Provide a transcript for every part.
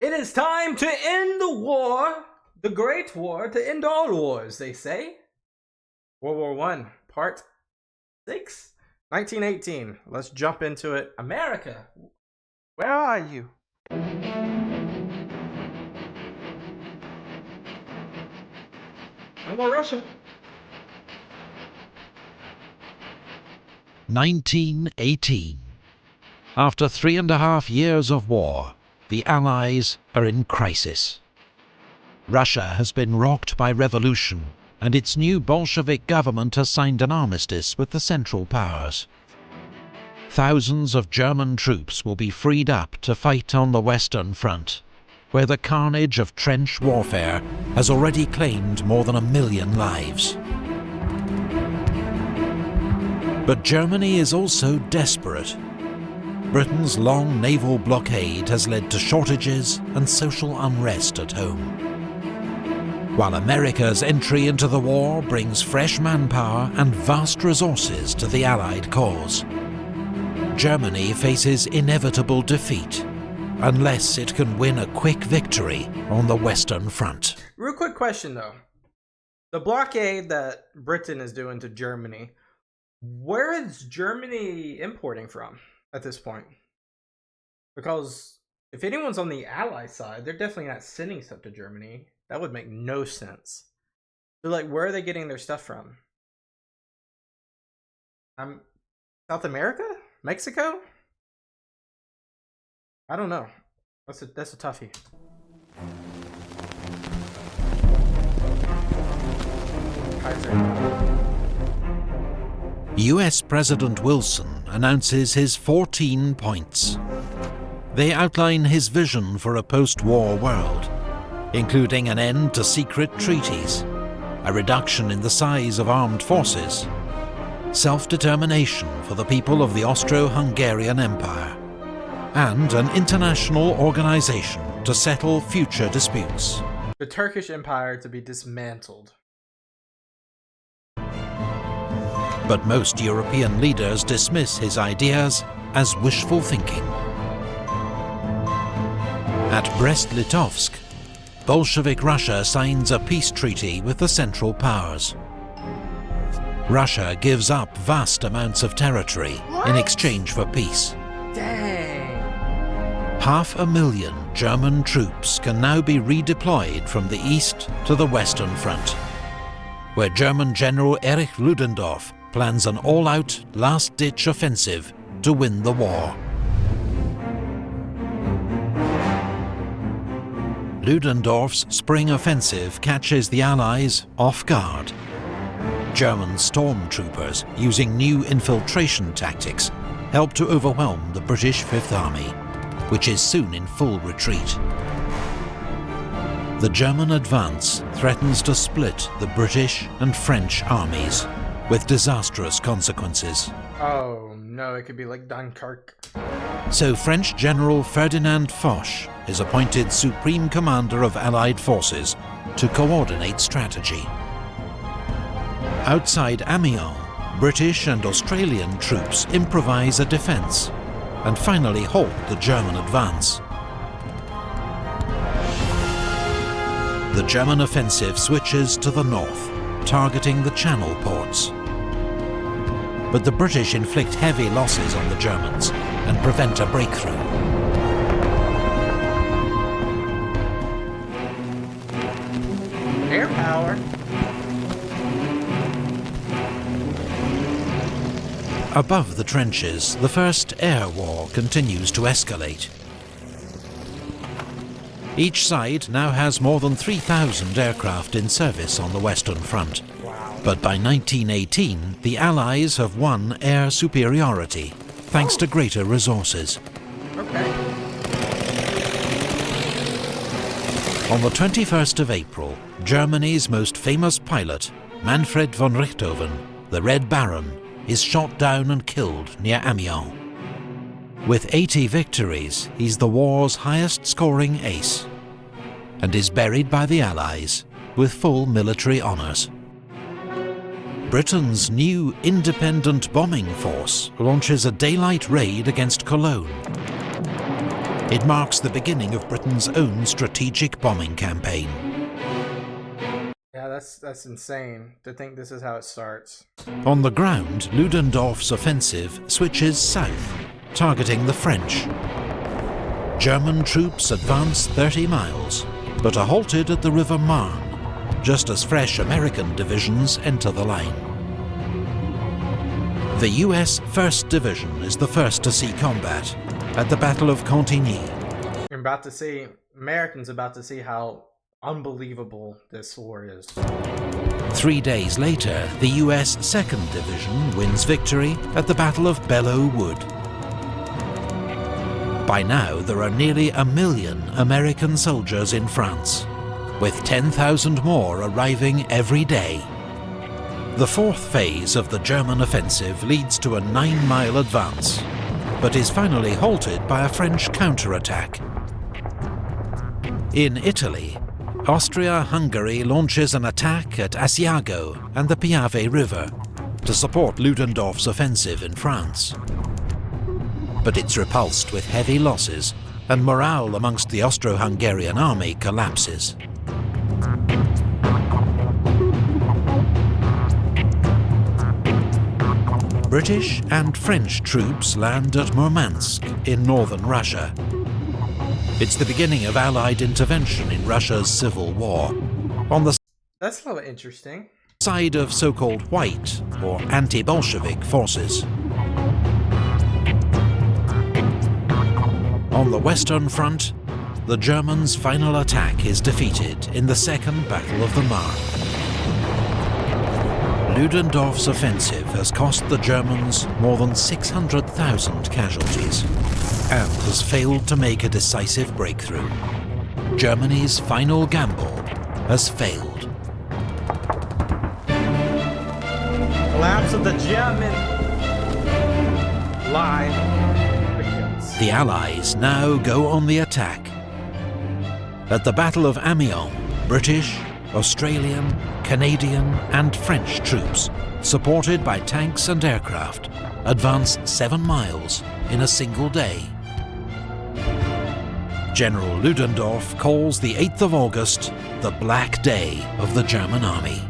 It is time to end the war, the Great War, to end all wars, they say. World War I, Part 6, 1918. Let's jump into it. America, where are you? I'm on Russia. 1918. After 3.5 years of war, the Allies are in crisis. Russia has been rocked by revolution, and its new Bolshevik government has signed an armistice with the Central Powers. Thousands of German troops will be freed up to fight on the Western Front, where the carnage of trench warfare has already claimed more than 1 million lives. But Germany is also desperate. Britain's long naval blockade has led to shortages and social unrest at home, while America's entry into the war brings fresh manpower and vast resources to the Allied cause. Germany faces inevitable defeat unless it can win a quick victory on the Western Front. Real quick question though. The blockade that Britain is doing to Germany, where is Germany importing from at this point? Because if anyone's on the Ally side, they're definitely not sending stuff to Germany. That would make no sense. So like, where are they getting their stuff from? South America? Mexico? I don't know. That's a toughie. US President Wilson announces his 14 points. They outline his vision for a post-war world, including an end to secret treaties, a reduction in the size of armed forces, self-determination for the people of the Austro-Hungarian Empire, and an international organization to settle future disputes. The Turkish Empire to be dismantled. But most European leaders dismiss his ideas as wishful thinking. At Brest-Litovsk, Bolshevik Russia signs a peace treaty with the Central Powers. Russia gives up vast amounts of territory in exchange for peace. Dang. 500,000 German troops can now be redeployed from the east to the Western Front, where German General Erich Ludendorff plans an all-out, last-ditch offensive to win the war. Ludendorff's spring offensive catches the Allies off guard. German stormtroopers, using new infiltration tactics, help to overwhelm the British Fifth Army, which is soon in full retreat. The German advance threatens to split the British and French armies, with disastrous consequences. Oh no, it could be like Dunkirk. So French General Ferdinand Foch is appointed Supreme Commander of Allied forces to coordinate strategy. Outside Amiens, British and Australian troops improvise a defence and finally halt the German advance. The German offensive switches to the north, targeting the Channel ports. But the British inflict heavy losses on the Germans and prevent a breakthrough. Air power. Above the trenches, the First Air War continues to escalate. Each side now has more than 3,000 aircraft in service on the Western Front. Wow. But by 1918, the Allies have won air superiority, thanks to greater resources. Okay. On the 21st of April, Germany's most famous pilot, Manfred von Richthofen, the Red Baron, is shot down and killed near Amiens. With 80 victories, he's the war's highest-scoring ace, and is buried by the Allies with full military honours. Britain's new independent bombing force launches a daylight raid against Cologne. It marks the beginning of Britain's own strategic bombing campaign. Yeah, that's insane to think this is how it starts. On the ground, Ludendorff's offensive switches south, targeting the French. German troops advance 30 miles, but are halted at the River Marne, just as fresh American divisions enter the line. The US 1st Division is the first to see combat at the Battle of Cantigny. Americans about to see how unbelievable this war is. 3 days later, the US 2nd Division wins victory at the Battle of Belleau Wood. By now, there are nearly 1 million American soldiers in France, with 10,000 more arriving every day. The 4th phase of the German offensive leads to a 9-mile advance, but is finally halted by a French counterattack. In Italy, Austria-Hungary launches an attack at Asiago and the Piave River to support Ludendorff's offensive in France. But it's repulsed with heavy losses, and morale amongst the Austro-Hungarian army collapses. British and French troops land at Murmansk in northern Russia. It's the beginning of Allied intervention in Russia's civil war. On the That's a little interesting. Side of so-called white or anti-Bolshevik forces. On the Western Front, the Germans' final attack is defeated in the Second Battle of the Marne. Ludendorff's offensive has cost the Germans more than 600,000 casualties and has failed to make a decisive breakthrough. Germany's final gamble has failed. Collapse of the German line begins. The Allies now go on the attack. At the Battle of Amiens, British, Australian, Canadian and French troops, supported by tanks and aircraft, advance 7 miles in a single day. General Ludendorff calls the 8th of August the Black Day of the German army.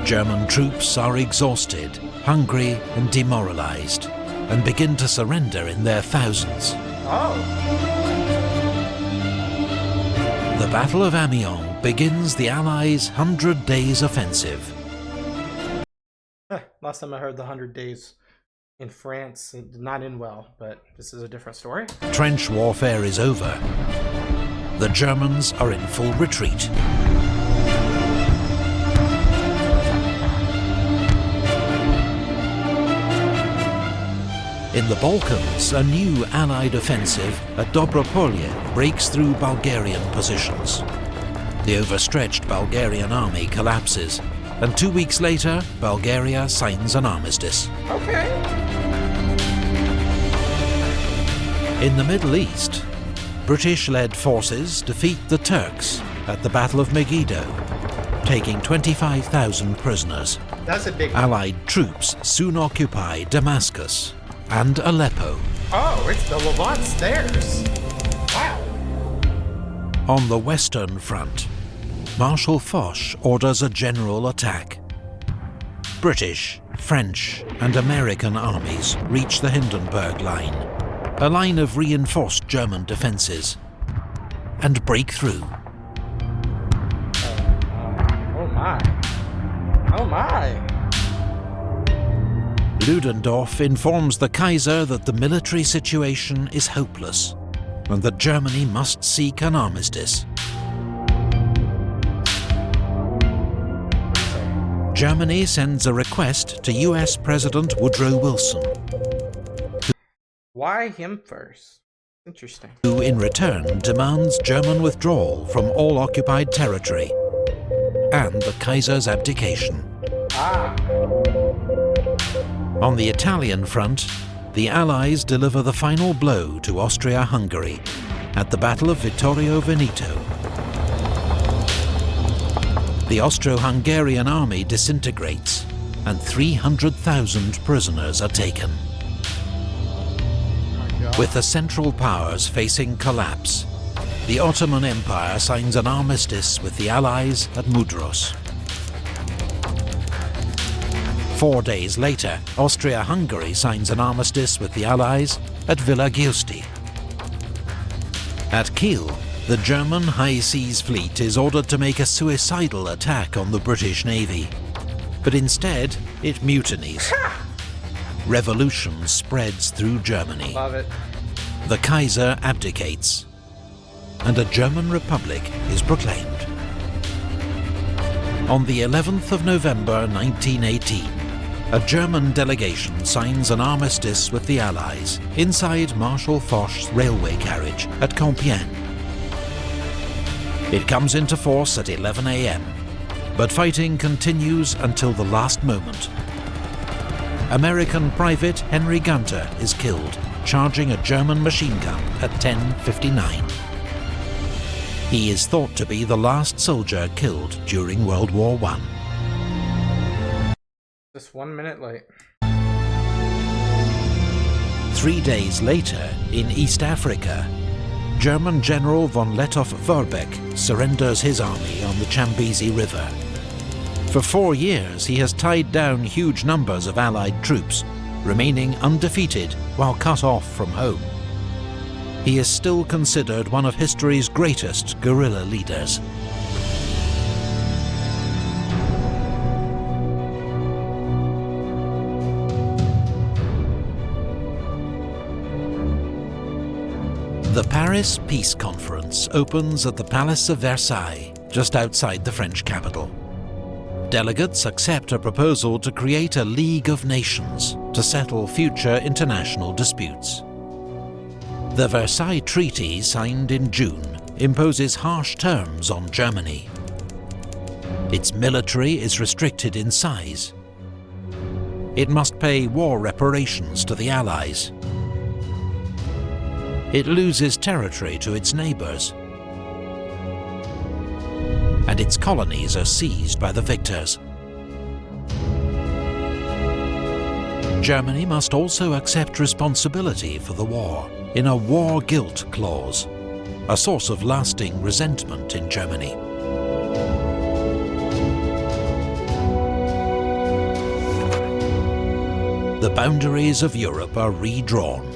German troops are exhausted, hungry and demoralized, and begin to surrender in their thousands. The Battle of Amiens begins the Allies' 100 Days offensive. Last time I heard the 100 Days in France, it did not end well, but this is a different story. Trench warfare is over. The Germans are in full retreat. In the Balkans, a new Allied offensive at Dobropolje breaks through Bulgarian positions. The overstretched Bulgarian army collapses, and 2 weeks later, Bulgaria signs an armistice. Okay. In the Middle East, British-led forces defeat the Turks at the Battle of Megiddo, taking 25,000 prisoners. That's a big one. Allied troops soon occupy Damascus and Aleppo. Oh, it's the Levant stairs. Wow. On the Western Front, Marshal Foch orders a general attack. British, French and American armies reach the Hindenburg Line, a line of reinforced German defences, and break through. Oh my. Oh my. Ludendorff informs the Kaiser that the military situation is hopeless and that Germany must seek an armistice. Germany sends a request to US President Woodrow Wilson, Why him first? Interesting. who in return demands German withdrawal from all occupied territory and the Kaiser's abdication. On the Italian front, the Allies deliver the final blow to Austria-Hungary at the Battle of Vittorio Veneto. The Austro-Hungarian army disintegrates, and 300,000 prisoners are taken. Oh my With the Central Powers facing collapse, the Ottoman Empire signs an armistice with the Allies at Mudros. 4 days later, Austria-Hungary signs an armistice with the Allies at Villa Giusti. At Kiel, the German High Seas Fleet is ordered to make a suicidal attack on the British Navy, but instead it mutinies. Revolution spreads through Germany. Love it. The Kaiser abdicates, and a German Republic is proclaimed. On the 11th of November 1918, a German delegation signs an armistice with the Allies inside Marshal Foch's railway carriage at Compiègne. It comes into force at 11 AM, but fighting continues until the last moment. American Private Henry Gunter is killed, charging a German machine gun at 10:59. He is thought to be the last soldier killed during World War I. Just 1 minute late. 3 days later, in East Africa, German General von Lettow-Vorbeck surrenders his army on the Chambezi River. For 4 years, he has tied down huge numbers of Allied troops, remaining undefeated while cut off from home. He is still considered one of history's greatest guerrilla leaders. The Paris Peace Conference opens at the Palace of Versailles, just outside the French capital. Delegates accept a proposal to create a League of Nations to settle future international disputes. The Versailles Treaty, signed in June, imposes harsh terms on Germany. Its military is restricted in size. It must pay war reparations to the Allies. It loses territory to its neighbours, and its colonies are seized by the victors. Germany must also accept responsibility for the war in a war guilt clause, a source of lasting resentment in Germany. The boundaries of Europe are redrawn.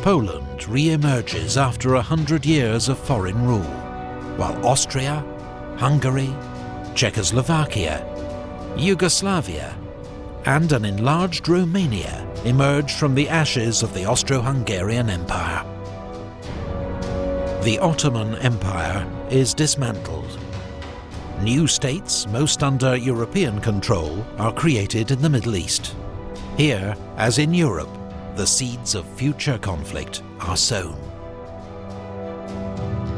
Poland re-emerges after 100 years of foreign rule, while Austria, Hungary, Czechoslovakia, Yugoslavia, and an enlarged Romania emerge from the ashes of the Austro-Hungarian Empire. The Ottoman Empire is dismantled. New states, most under European control, are created in the Middle East. Here, as in Europe, the seeds of future conflict are sown.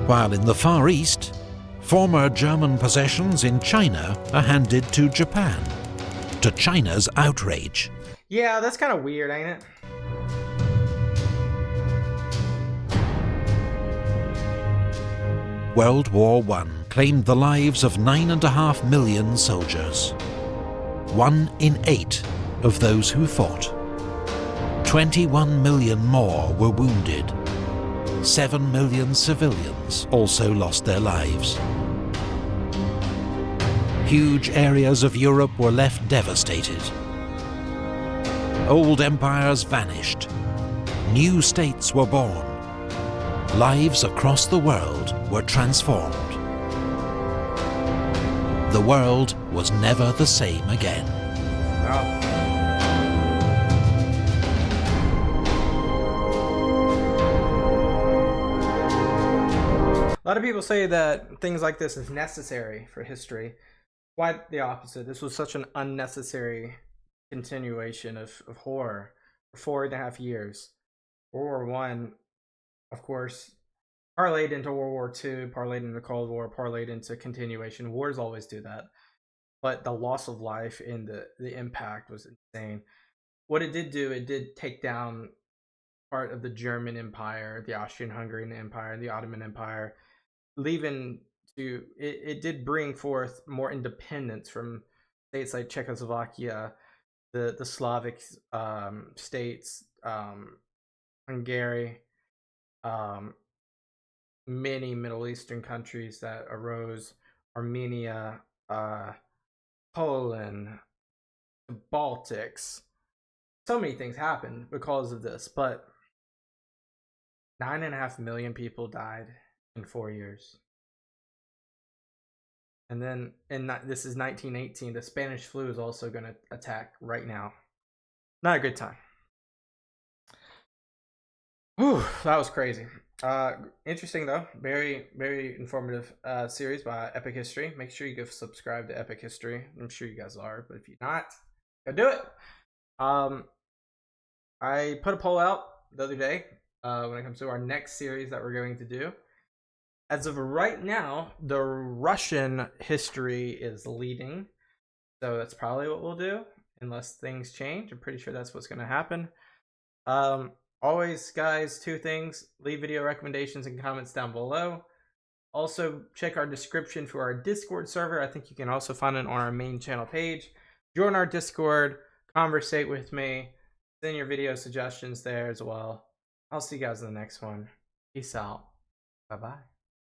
While in the Far East, former German possessions in China are handed to Japan, to China's outrage. Yeah, that's kind of weird, ain't it? World War I claimed the lives of 9.5 million soldiers. 1 in 8 of those who fought. 21 million more were wounded. 7 million civilians also lost their lives. Huge areas of Europe were left devastated. Old empires vanished. New states were born. Lives across the world were transformed. The world was never the same again. Wow. A lot of people say that things like this is necessary for history. Quite the opposite. This was such an unnecessary continuation of horror for 4.5 years. World War I, of course, parlayed into World War II, parlayed into the Cold War, parlayed into continuation. Wars always do that. But the loss of life and the impact was insane. What it did do, it did take down part of the German Empire, the Austrian-Hungarian Empire, the Ottoman Empire, leaving to it did bring forth more independence from states like Czechoslovakia, the Slavic states, Hungary, many Middle Eastern countries that arose, Armenia, Poland, the Baltics. So many things happened because of this, but 9.5 million people died in 4 years. And then, this is 1918, the Spanish flu is also going to attack right now. Not a good time. Whew, that was crazy. Interesting though. Very, very informative series by Epic History. Make sure you go subscribe to Epic History. I'm sure you guys are, but if you're not, go do it. I put a poll out the other day when it comes to our next series that we're going to do. As of right now, the Russian history is leading, so that's probably what we'll do unless things change. I'm pretty sure that's what's going to happen. Always, guys, 2 things. Leave video recommendations and comments down below. Also, check our description for our Discord server. I think you can also find it on our main channel page. Join our Discord. Conversate with me. Send your video suggestions there as well. I'll see you guys in the next one. Peace out. Bye-bye.